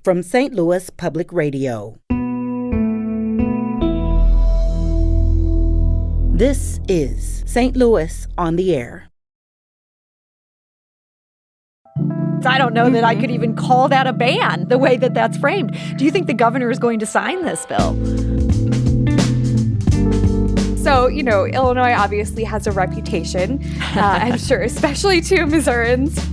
From St. Louis Public Radio. This is St. Louis on the Air. I don't know that I could even call that a ban, the way that that's framed. Do you think the governor is going to sign this bill? So, Illinois obviously has a reputation, I'm sure, especially to Missourians.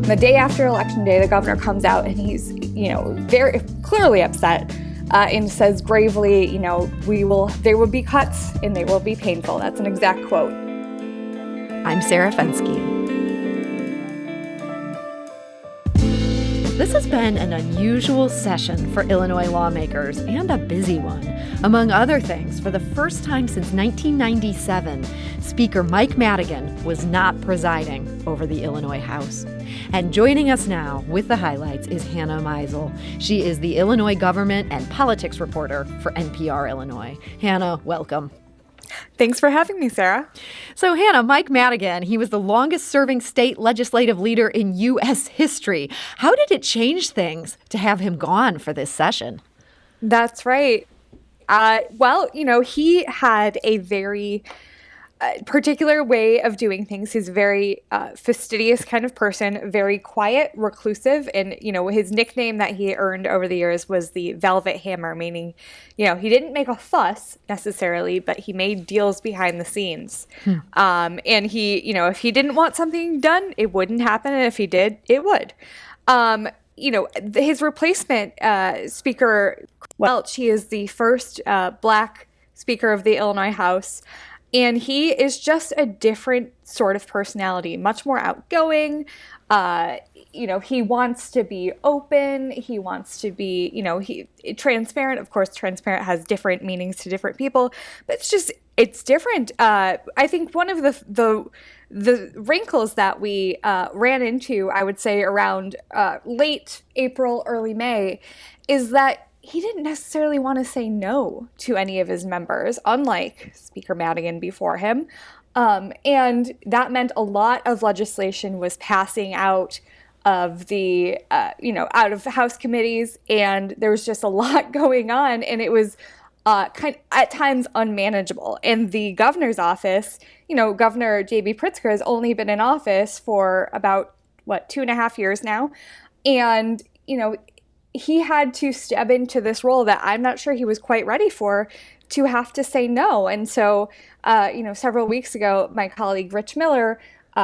The day after Election Day, the governor comes out and he's, very clearly upset and says gravely, there will be cuts and they will be painful. That's an exact quote. I'm Sarah Fenske. This has been an unusual session for Illinois lawmakers and a busy one. Among other things, for the first time since 1997, Speaker Mike Madigan was not presiding over the Illinois House. And joining us now with the highlights is Hannah Meisel. She is the Illinois government and politics reporter for NPR Illinois. Hannah, welcome. Thanks for having me, Sarah. So, Hannah, Mike Madigan, he was the longest-serving state legislative leader in U.S. history. How did it change things to have him gone for this session? That's right. He had a very particular way of doing things. He's a very fastidious kind of person, very quiet, reclusive, and, his nickname that he earned over the years was the Velvet Hammer, meaning, he didn't make a fuss necessarily, but he made deals behind the scenes. And he, if he didn't want something done, it wouldn't happen, and if he did, it would. His replacement, Speaker Welch, he is the first Black Speaker of the Illinois House. And he is just a different sort of personality, much more outgoing. He wants to be open. He wants to be, transparent. Of course, transparent has different meanings to different people, but it's different. I think one of the wrinkles that we ran into, I would say around late April, early May, is that he didn't necessarily want to say no to any of his members, unlike Speaker Madigan before him. And that meant a lot of legislation was passing out of the, out of House committees, and there was just a lot going on, and it was at times unmanageable. And the governor's office, Governor J.B. Pritzker has only been in office for about, 2.5 years now. And, he had to step into this role that I'm not sure he was quite ready for, to have to say no. And so, several weeks ago, my colleague Rich Miller,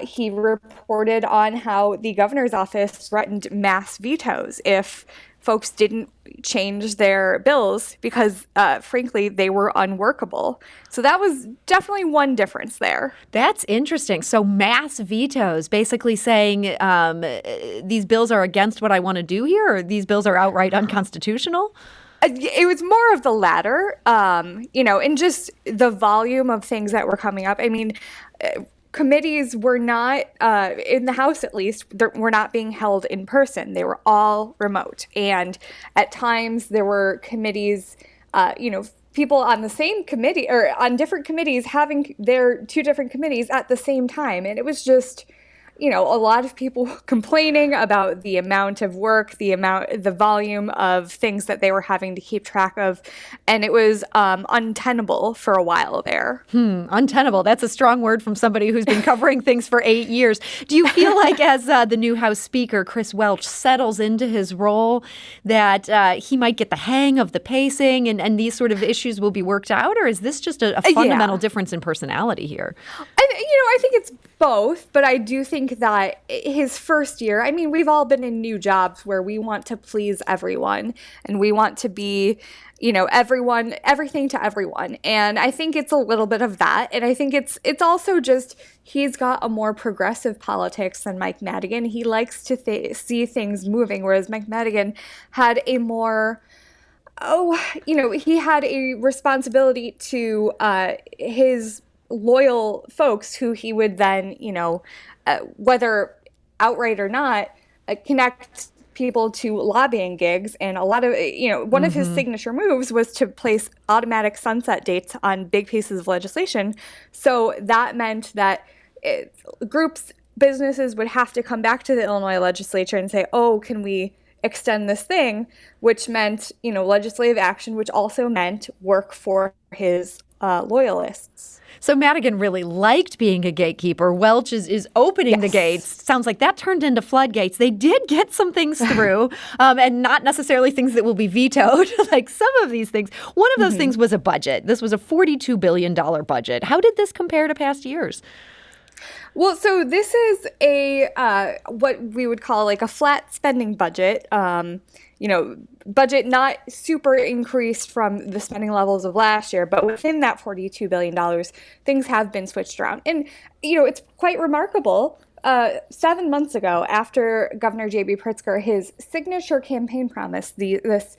he reported on how the governor's office threatened mass vetoes if folks didn't change their bills because, frankly, they were unworkable. So that was definitely one difference there. That's interesting. So mass vetoes, basically saying these bills are against what I want to do here, or these bills are outright unconstitutional? It was more of the latter, and just the volume of things that were coming up. I mean, committees were not, in the House at least, were not being held in person. They were all remote. And at times there were committees, people on the same committee or on different committees having their two different committees at the same time. And it was just, a lot of people complaining about the amount of work, the volume of things that they were having to keep track of. And it was untenable for a while there. Untenable. That's a strong word from somebody who's been covering things for 8 years. Do you feel like as the new House Speaker, Chris Welch, settles into his role, that he might get the hang of the pacing and these sort of issues will be worked out? Or is this just a fundamental difference in personality here? I think it's both, but I do think that his first year, I mean, we've all been in new jobs where we want to please everyone and we want to be, everything to everyone. And I think it's a little bit of that. And I think it's also just, he's got a more progressive politics than Mike Madigan. He likes to see things moving, whereas Mike Madigan had a more, he had a responsibility to his loyal folks who he would then, whether outright or not, connect people to lobbying gigs. And a lot of, one of his signature moves was to place automatic sunset dates on big pieces of legislation. So that meant that groups businesses would have to come back to the Illinois legislature and say, oh, can we extend this thing, which meant, legislative action, which also meant work for his loyalists. So Madigan really liked being a gatekeeper. Welch is opening the gates. Sounds like that turned into floodgates. They did get some things through, and not necessarily things that will be vetoed, like some of these things. One of those things was a budget. This was a $42 billion budget. How did this compare to past years? Well, so this is a what we would call like a flat spending budget. Budget not super increased from the spending levels of last year, but within that $42 billion, things have been switched around. And, it's quite remarkable. 7 months ago, after Governor J.B. Pritzker, his signature campaign promise, this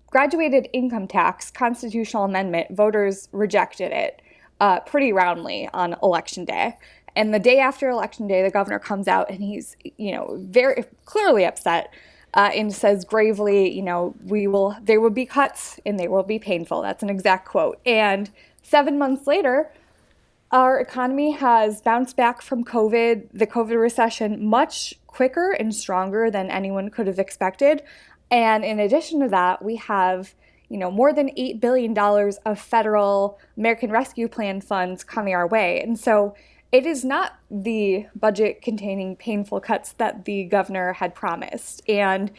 graduated income tax constitutional amendment, voters rejected it pretty roundly on Election Day. And the day after Election Day, the governor comes out and he's, very clearly upset. And says gravely, there will be cuts and they will be painful. That's an exact quote. And 7 months later, our economy has bounced back from COVID, the COVID recession, much quicker and stronger than anyone could have expected. And in addition to that, we have, more than $8 billion of federal American Rescue Plan funds coming our way. And so it is not the budget containing painful cuts that the governor had promised. And,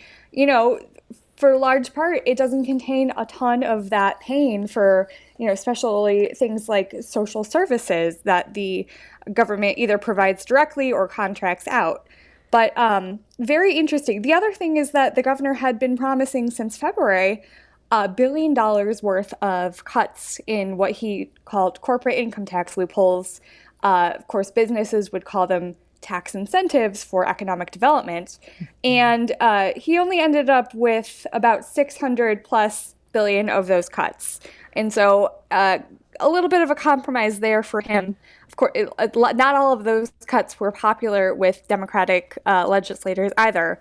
for large part, it doesn't contain a ton of that pain for, especially things like social services that the government either provides directly or contracts out. But very interesting. The other thing is that the governor had been promising since February $1 billion worth of cuts in what he called corporate income tax loopholes. Of course, businesses would call them tax incentives for economic development. And he only ended up with about 600 plus billion of those cuts. And so a little bit of a compromise there for him. Of course, not all of those cuts were popular with Democratic legislators either.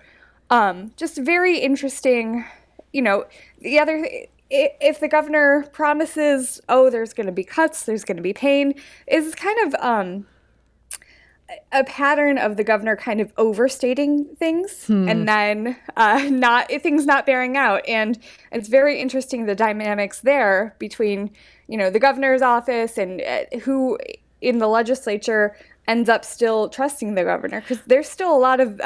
Just very interesting, the other if the governor promises, there's going to be cuts, there's going to be pain, is kind of a pattern of the governor kind of overstating things and then things not bearing out. And it's very interesting, the dynamics there between, the governor's office and who in the legislature ends up still trusting the governor, because there's still a lot of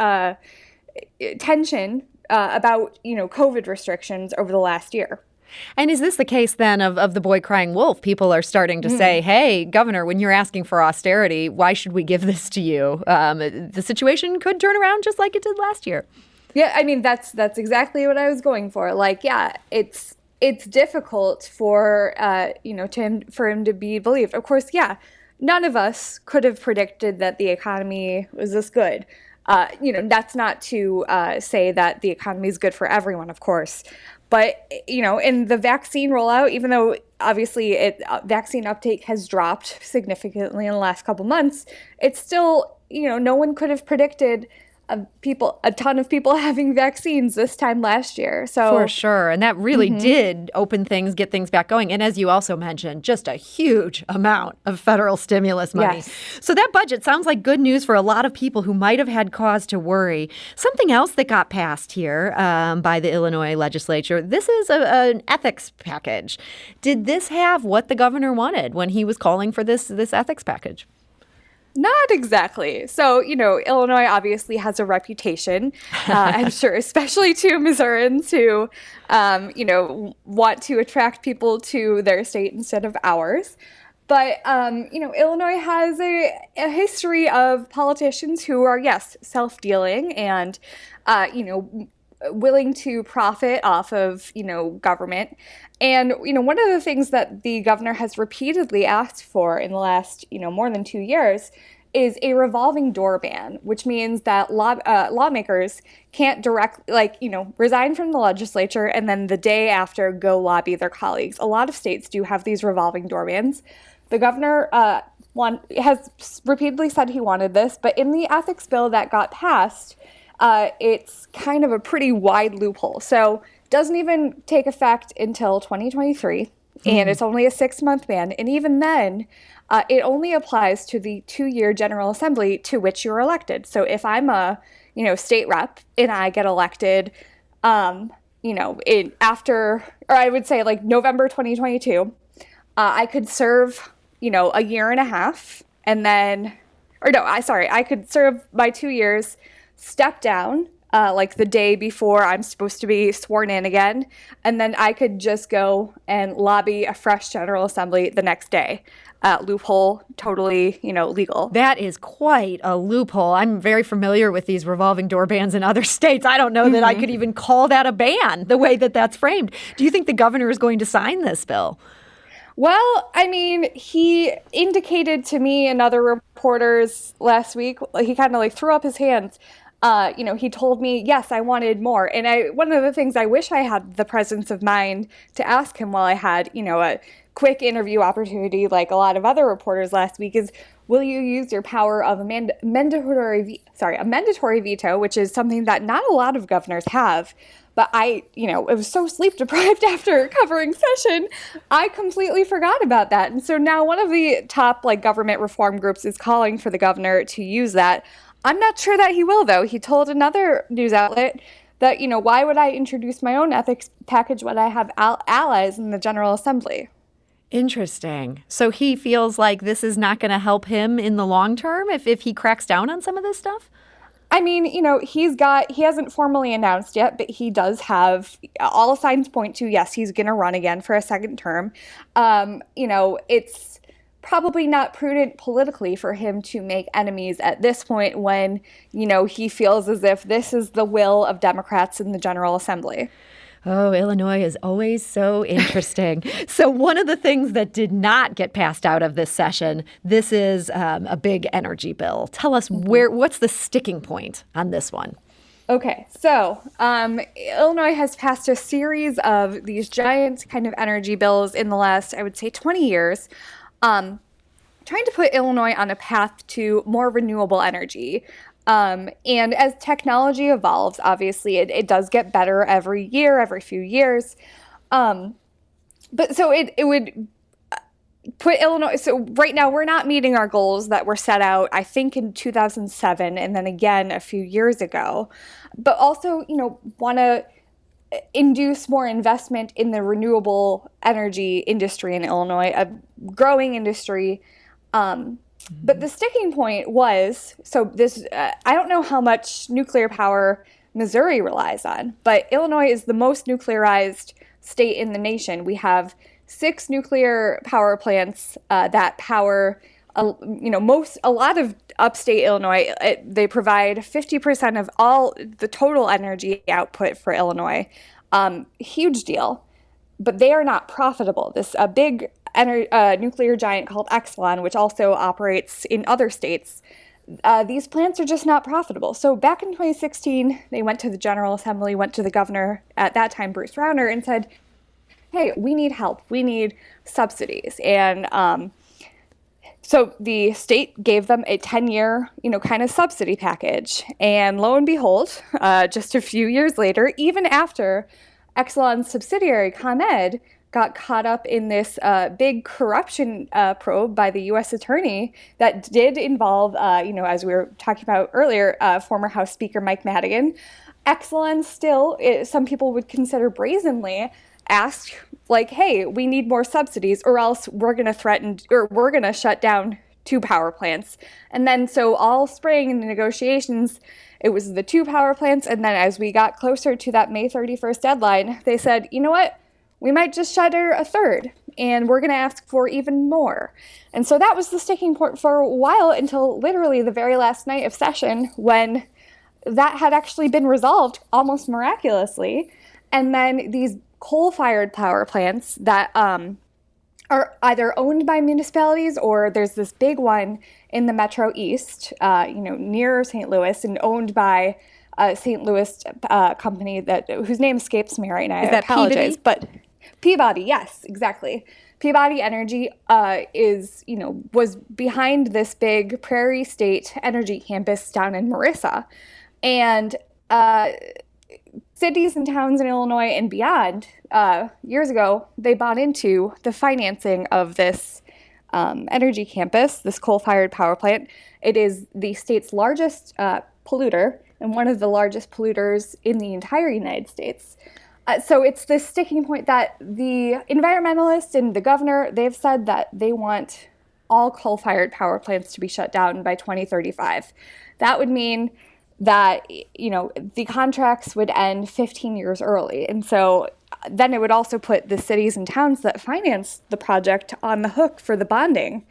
tension about, COVID restrictions over the last year. And is this the case then of the boy crying wolf? People are starting to say, hey, governor, when you're asking for austerity, why should we give this to you? The situation could turn around just like it did last year. Yeah, I mean, that's exactly what I was going for. Like, yeah, it's difficult for, for him to be believed. Of course, yeah, none of us could have predicted that the economy was this good. That's not to say that the economy is good for everyone, of course. But, in the vaccine rollout, even though obviously vaccine uptake has dropped significantly in the last couple months, it's still, no one could have predicted a ton of people having vaccines this time last year. So for sure. And that really did open things, get things back going. And as you also mentioned, just a huge amount of federal stimulus money. Yes. So that budget sounds like good news for a lot of people who might have had cause to worry. Something else that got passed here by the Illinois legislature, this is an ethics package. Did this have what the governor wanted when he was calling for this ethics package? Not exactly. So, Illinois obviously has a reputation, I'm sure, especially to Missourians who, want to attract people to their state instead of ours. But, Illinois has a history of politicians who are, yes, self-dealing and, willing to profit off of, government. And, one of the things that the governor has repeatedly asked for in the last, more than 2 years is a revolving door ban, which means that lawmakers can't resign from the legislature and then the day after go lobby their colleagues. A lot of states do have these revolving door bans. The governor has repeatedly said he wanted this, but in the ethics bill that got passed, it's kind of a pretty wide loophole. So doesn't even take effect until 2023, and it's only a 6-month ban. And even then, it only applies to the 2-year General Assembly to which you're elected. So if I'm a, state rep and I get elected, after, or I would say like November 2022, I could serve, a year and a half, and then, I could serve my 2 years, step down, like the day before I'm supposed to be sworn in again, and then I could just go and lobby a fresh General Assembly the next day. Loophole, totally, legal. That is quite a loophole. I'm very familiar with these revolving door bans in other states. I don't know that I could even call that a ban, the way that that's framed. Do you think the governor is going to sign this bill? Well, I mean, he indicated to me and other reporters last week, he kind of like threw up his hands. He told me, yes, I wanted more. And one of the things I wish I had the presence of mind to ask him while I had, a quick interview opportunity like a lot of other reporters last week is, will you use your power of a mandatory veto, which is something that not a lot of governors have. But I was so sleep deprived after covering session, I completely forgot about that. And so now one of the top government reform groups is calling for the governor to use that. I'm not sure that he will, though. He told another news outlet that, why would I introduce my own ethics package when I have allies in the General Assembly? Interesting. So he feels like this is not going to help him in the long term if he cracks down on some of this stuff? I mean, he hasn't formally announced yet, but he does have, all signs point to, yes, he's going to run again for a second term. It's probably not prudent politically for him to make enemies at this point when, he feels as if this is the will of Democrats in the General Assembly. Oh, Illinois is always so interesting. So one of the things that did not get passed out of this session, this is a big energy bill. Tell us what's the sticking point on this one? Okay, so Illinois has passed a series of these giant kind of energy bills in the last, I would say, 20 years, trying to put Illinois on a path to more renewable energy. And as technology evolves, obviously, it does get better every year, every few years. But so it would put Illinois, so right now we're not meeting our goals that were set out, I think, in 2007 and then again a few years ago. But also, want to induce more investment in the renewable energy industry in Illinois, a growing industry. But the sticking point was, so this, I don't know how much nuclear power Missouri relies on, but Illinois is the most nuclearized state in the nation. We have 6 nuclear power plants that power, a lot of upstate Illinois. They provide 50% of all the total energy output for Illinois. Huge deal. But they are not profitable. This big nuclear giant called Exelon, which also operates in other states, these plants are just not profitable. So back in 2016, they went to the General Assembly, went to the governor at that time, Bruce Rauner, and said, hey, we need help. We need subsidies. And so the state gave them a 10-year, kind of subsidy package. And lo and behold, just a few years later, even after Exelon's subsidiary, ComEd, got caught up in this big corruption probe by the U.S. attorney that did involve, as we were talking about earlier, former House Speaker Mike Madigan. Exelon still, some people would consider brazenly, asked, hey, we need more subsidies or else we're going to threaten or we're going to shut down 2 power plants. And then so all spring in the negotiations, it was the 2 power plants. And then as we got closer to that May 31st deadline, they said, you know what? We might just shutter a 3rd, and we're going to ask for even more. And so that was the sticking point for a while until literally the very last night of session when that had actually been resolved almost miraculously. And then these coal-fired power plants that are either owned by municipalities or there's this big one in the Metro East, near St. Louis and owned by a St. Louis company whose name escapes me right now. Is that I apologize, Peabody? But Peabody, yes, exactly. Peabody Energy was behind this big Prairie State energy campus down in Marissa. And cities and towns in Illinois and beyond, years ago, they bought into the financing of this energy campus, this coal-fired power plant. It is the state's largest polluter and one of the largest polluters in the entire United States. So it's this sticking point that the environmentalists and the governor, they've said that they want all coal-fired power plants to be shut down by 2035. That would mean that, the contracts would end 15 years early. And so then it would also put the cities and towns that finance the project on the hook for the bonding.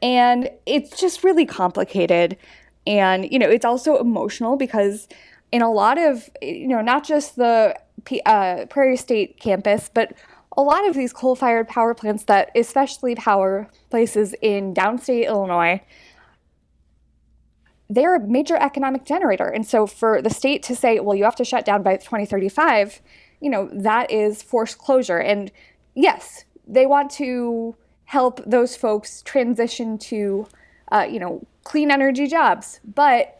And it's just really complicated. And, it's also emotional because in a lot of, not just the Prairie State campus, but a lot of these coal-fired power plants that especially power places in downstate Illinois, they're a major economic generator. And so for the state to say, well, you have to shut down by 2035, that is forced closure. And yes, they want to help those folks transition to, clean energy jobs. But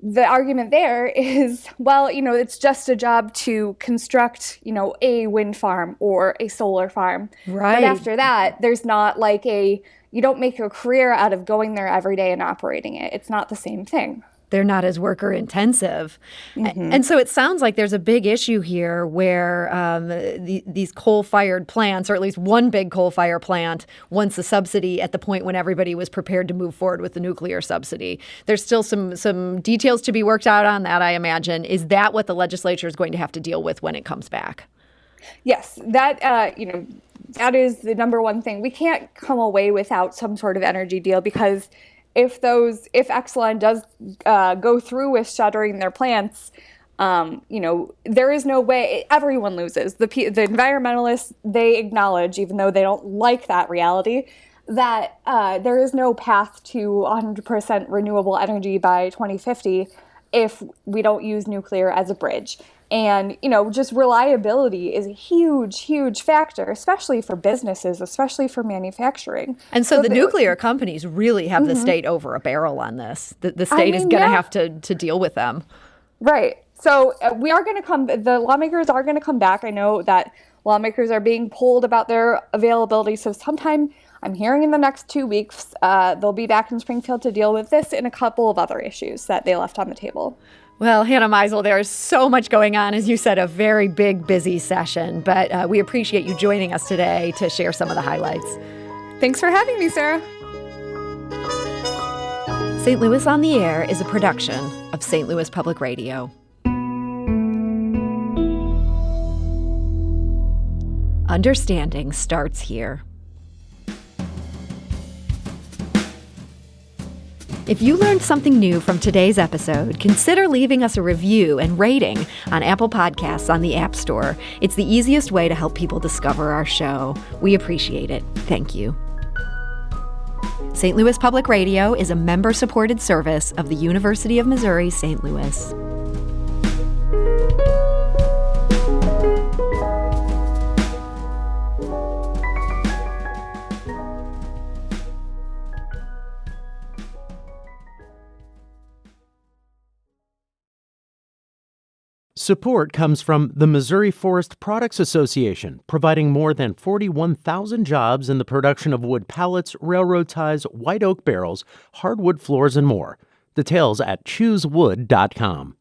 the argument there is, well, it's just a job to construct, a wind farm or a solar farm. Right. But after that, there's not like you don't make a career out of going there every day and operating it. It's not the same thing. They're not as worker intensive. Mm-hmm. And so it sounds like there's a big issue here where these coal-fired plants, or at least one big coal-fired plant, wants a subsidy at the point when everybody was prepared to move forward with the nuclear subsidy. There's still some details to be worked out on that, I imagine. Is that what the legislature is going to have to deal with when it comes back? Yes, that is the number one thing. We can't come away without some sort of energy deal because if Exelon does go through with shuttering their plants, there is no way. Everyone loses. The environmentalists, they acknowledge, even though they don't like that reality, that there is no path to 100% renewable energy by 2050 if we don't use nuclear as a bridge. And, just reliability is a huge, huge factor, especially for businesses, especially for manufacturing. And so the nuclear companies really have the state over a barrel on this. The state is going to have to deal with them. Right. So we are going to the lawmakers are going to come back. I know that lawmakers are being polled about their availability. So sometime, I'm hearing in the next 2 weeks, they'll be back in Springfield to deal with this and a couple of other issues that they left on the table. Well, Hannah Meisel, there is so much going on, as you said, a very big, busy session. But we appreciate you joining us today to share some of the highlights. Thanks for having me, Sarah. St. Louis on the Air is a production of St. Louis Public Radio. Understanding starts here. If you learned something new from today's episode, consider leaving us a review and rating on Apple Podcasts on the App Store. It's the easiest way to help people discover our show. We appreciate it. Thank you. St. Louis Public Radio is a member-supported service of the University of Missouri, St. Louis. Support comes from the Missouri Forest Products Association, providing more than 41,000 jobs in the production of wood pallets, railroad ties, white oak barrels, hardwood floors, and more. Details at choosewood.com.